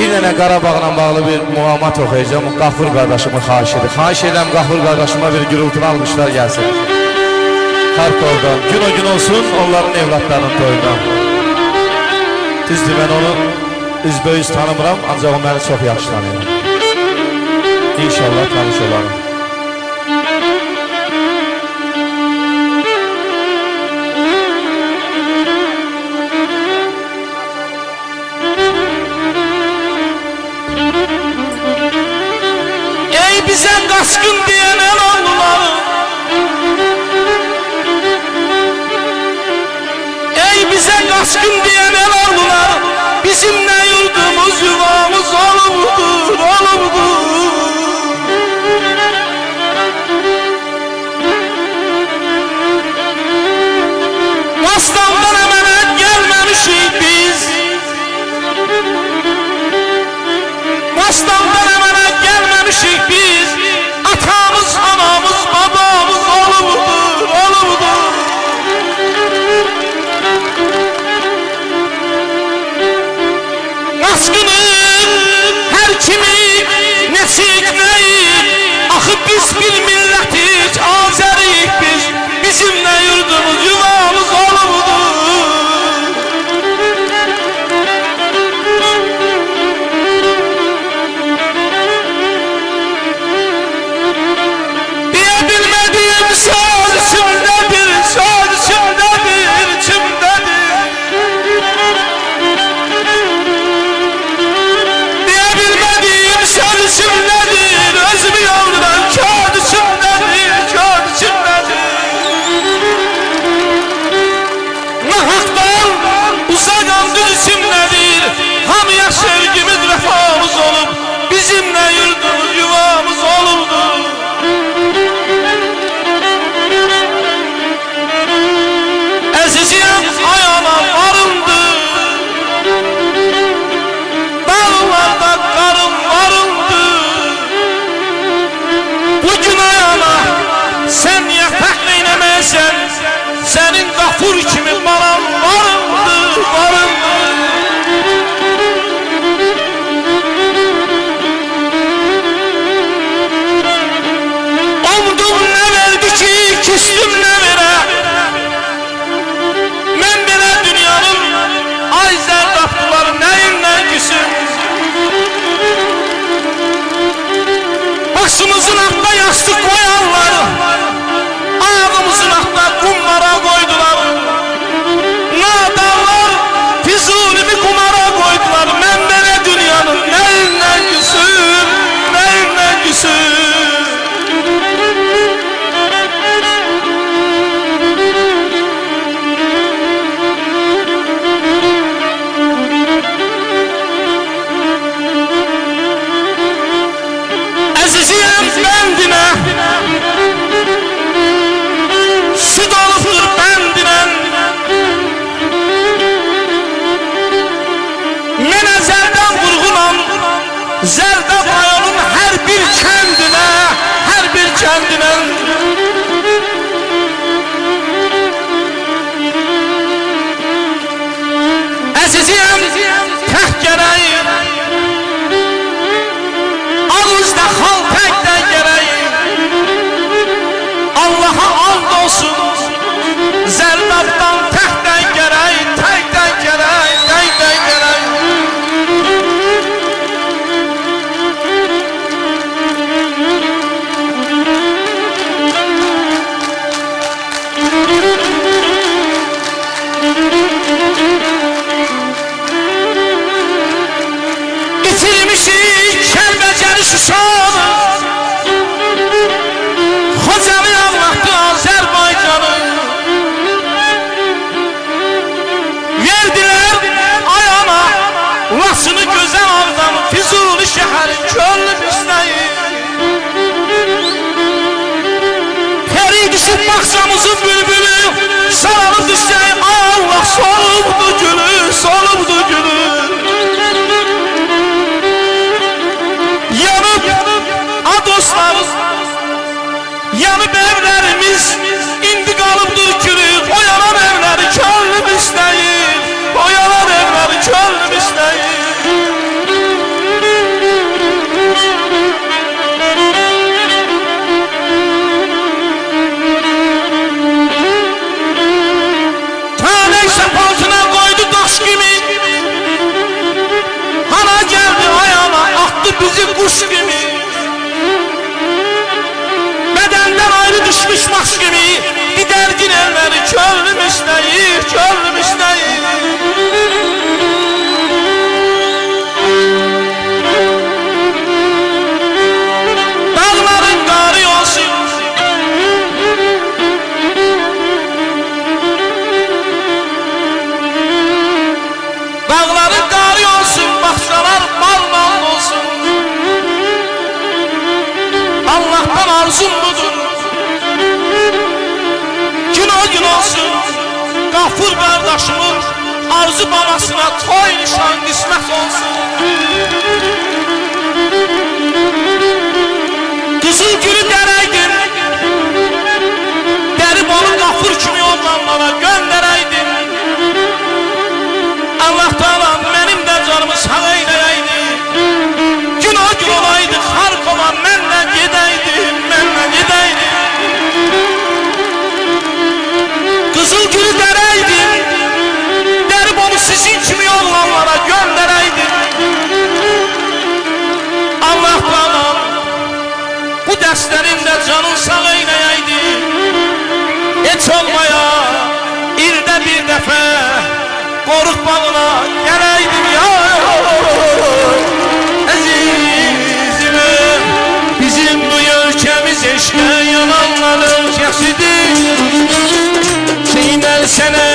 Bir dənə Qarabağla bağlı bir muğamat oxuyacağım. Qafur qardaşımı xahiş edir. Xahiş edirəm Qafur qardaşıma bir gürültülü almışlar gəlsin. Xarkovdan. Gün o gün olsun onların evlatlarının toyundan. Düzdür, mən onu üzbəyüz tanımıram, ancaq o məni çox yaxşı tanıyır. İnşallah tanış olarım. Bize kaskın diyenen oldular. Ey bize kaskın diyenen oldular. Bizim ne yurdumuz yuvamız olubdur, olubdur. Mastandan emanet gelmemişik biz. Mastandan emanet gelmemişik biz. Atamız, anamız, babamız olubdur, olubdur. Qaskının her kimi nesik neyik. Axı biz bir millətik, Azəriyik biz. Bizim ne yurdumuz, yuvamız olubdur. Sevgimiz vefamız olup bizimle yurdumuz yuvamız olurdu. Əziziyəm ayağına varıldı. Dağlarda qarım varıldı. Bugün ayağına sen yatak neylemeysen, senin Qafur kimi baran varıldı, varıldı. Başımızın altına yastık koyanlar, ayağımızın altına kumlara koydular. Nadanlar Füzulimi kumara koydular. Ben bana dünyanın neyinden küsüm, neyinden küsüm. Zərdə bayonun hər bir kəndinə, hər bir kəndinə. Əziziyəm, tək gərək, ağızda xal təkdən gərək. Allaha and olsun, zərdabdan təkdən gərək, təkdən gərək, təkdən gərək. İtirmişik Kəlbəcəri Şuşanı, Xocalı Allah'tı Azərbaycanı. Verdiler ayağına Lasını gözəl ağdan Füzuli şəhərin könlüm istəyir. Feridişin baxçamızın bülbülü saralıb düşsəy Allah solubdu gülü, solubdu gülü. Dostlarız, yanıp evlerimiz indi kalıbdır kürük. O yalan evleri könlüm istəyir, o yalan evleri könlüm istəyir. kuş gibi, bedenden ayrı düşmüş baş gibi, gidergin elleri könlüm isteyir, könlüm isteyir. Dağların qarı olsun, dağların qarı olsun, bahçalar bal olsun. Allah'tan arzum budur, gün o gün olsun. Gafur kardeşimin arzu babasına toy nişan kısmet olsun. Kızıl gülü dereydim, derib onu Gafur kimi oğlanlara göndereydim. Allah Teala benim de canımı sağ eyleyeydi. Gün o gün olaydı Harkova, mənlə gedeydim, mənlə gedeydim. Kızıl gülü dereydim, derib onu sizin kimi oğlanlara göndereydim. Allah Teala bu dərslərində canın sağ eyləyəydi. Heç olmaya ildə bir dəfə qoruq bağına gələydim ya. Əzizimə, bizim bu ölkəmiz eşqə yananların kəsidir. Seynəl sənə